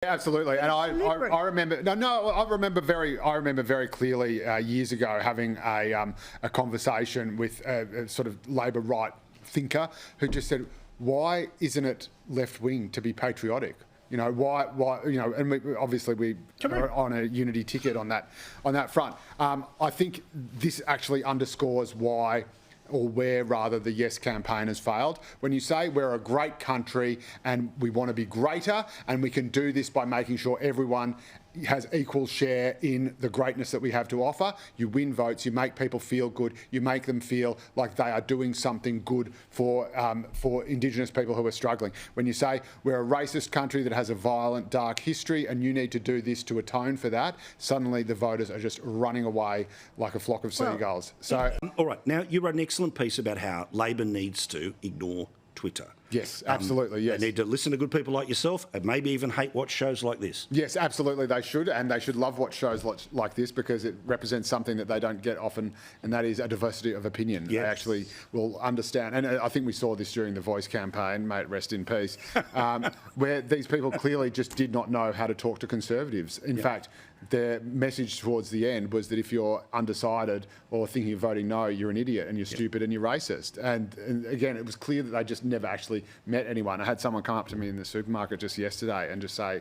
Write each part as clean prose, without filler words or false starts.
Absolutely, and I remember I remember very clearly years ago having a conversation with a sort of Labor right thinker who just said, "Why isn't it left wing to be patriotic? You know, why? You know, and obviously we are on a unity ticket on that front. I think this actually underscores why." Or where rather the Yes campaign has failed. When you say we're a great country and we want to be greater and we can do this by making sure everyone has equal share in the greatness that we have to offer, you win votes, you make people feel good, you make them feel like they are doing something good for Indigenous people who are struggling. When you say we're a racist country that has a violent, dark history and you need to do this to atone for that, suddenly the voters are just running away like a flock of seagulls. All right, now you wrote an excellent piece about how Labor needs to ignore Twitter. Yes, absolutely, yes. They need to listen to good people like yourself and maybe even hate watch shows like this. Yes, absolutely they should, and they should love watch shows like this because it represents something that they don't get often, and that is a diversity of opinion. Yes. They actually will understand, and I think we saw this during the VOICE campaign, may it rest in peace, where these people clearly just did not know how to talk to Conservatives. In fact, their message towards the end was that if you're undecided or thinking of voting no, you're an idiot and you're stupid and you're racist. And again, it was clear that they just never actually met anyone. I had someone come up to me in the supermarket just yesterday and just say,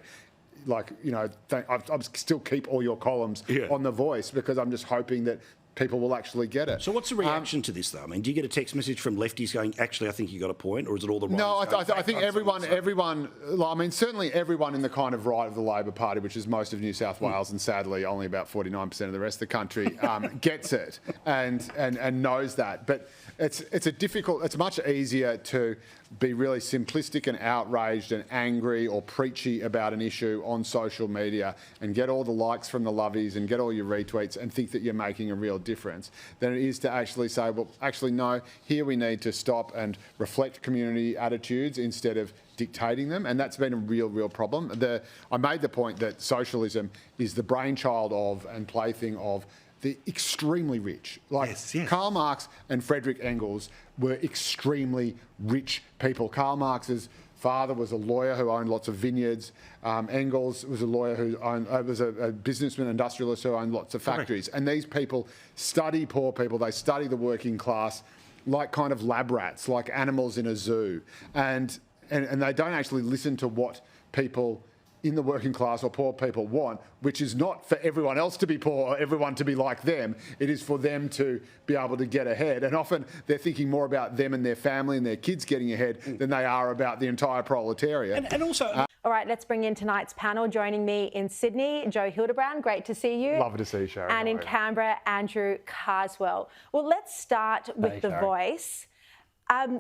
like, you know, I'll still keep all your columns on The Voice because I'm just hoping that people will actually get it. So what's the reaction to this, though? I mean, do you get a text message from lefties going, actually, I think you got a point, or is it all the right? No, I think everyone, I mean, certainly everyone in the kind of right of the Labor Party, which is most of New South Wales and sadly only about 49% of the rest of the country, gets it and knows that. But it's much easier to be really simplistic and outraged and angry or preachy about an issue on social media and get all the likes from the lovies and get all your retweets and think that you're making a real difference than it is to actually say, well, actually, no, here we need to stop and reflect community attitudes instead of dictating them, and that's been a real problem. I made the point that socialism is the brainchild of and plaything of the extremely rich. Like Karl Marx and Friedrich Engels were extremely rich people. Karl Marx's father was a lawyer who owned lots of vineyards. Engels was a lawyer who was a businessman, industrialist who owned lots of factories. And these people study poor people, they study the working class like kind of lab rats, like animals in a zoo. And they don't actually listen to what people in the working class or poor people want, which is not for everyone else to be poor or everyone to be like them. It is for them to be able to get ahead. And often they're thinking more about them and their family and their kids getting ahead than they are about the entire proletariat. And also... All right, let's bring in tonight's panel. Joining me in Sydney, Joe Hildebrand. Great to see you. Lovely to see you, Sharon. And in Canberra, Andrew Carswell. Well, let's start with The Voice.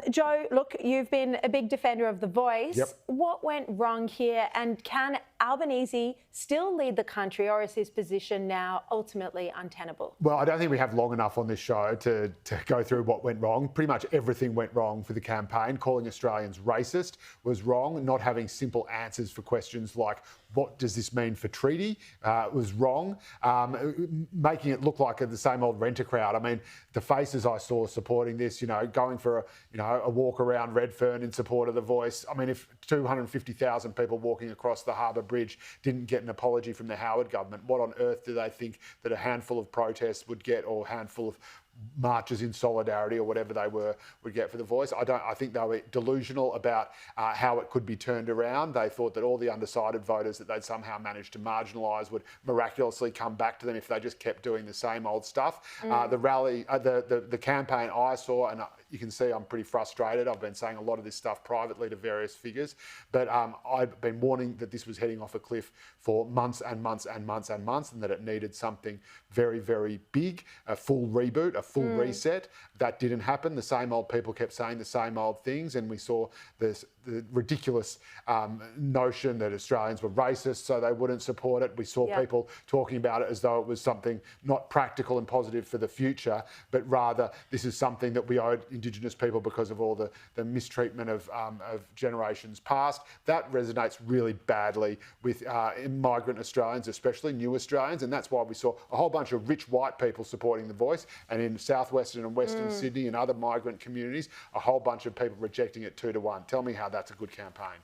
Joe, look, you've been a big defender of The Voice. Yep. What went wrong here, and can Albanese still lead the country, or is his position now ultimately untenable? Well, I don't think we have long enough on this show to go through what went wrong. Pretty much everything went wrong for the campaign. Calling Australians racist was wrong. Not having simple answers for questions like, what does this mean for treaty, was wrong. Making it look like the same old renter crowd. I mean, the faces I saw supporting this, you know, going for a walk around Redfern in support of The Voice. I mean, if 250,000 people walking across the Harbour Bridge didn't get an apology from the Howard government, what on earth do they think that a handful of protests would get, or a handful of marches in solidarity or whatever they would get for The Voice? I think they were delusional about how it could be turned around. They thought that all the undecided voters that they'd somehow managed to marginalise would miraculously come back to them if they just kept doing the same old stuff. The rally, the campaign I saw, and you can see I'm pretty frustrated. I've been saying a lot of this stuff privately to various figures, but I've been warning that this was heading off a cliff for months and months and months and months, and that it needed something very, very big, a full reboot, a full reset. That didn't happen. The same old people kept saying the same old things, and we saw the ridiculous notion that Australians were racist, so they wouldn't support it. We saw people talking about it as though it was something not practical and positive for the future, but rather this is something that we owed Indigenous people because of all the mistreatment of generations past. That resonates really badly with migrant Australians, especially new Australians, and that's why we saw a whole bunch of rich white people supporting The Voice, and in southwestern and western Sydney and other migrant communities, a whole bunch of people rejecting it 2-1. Tell me how that's a good campaign.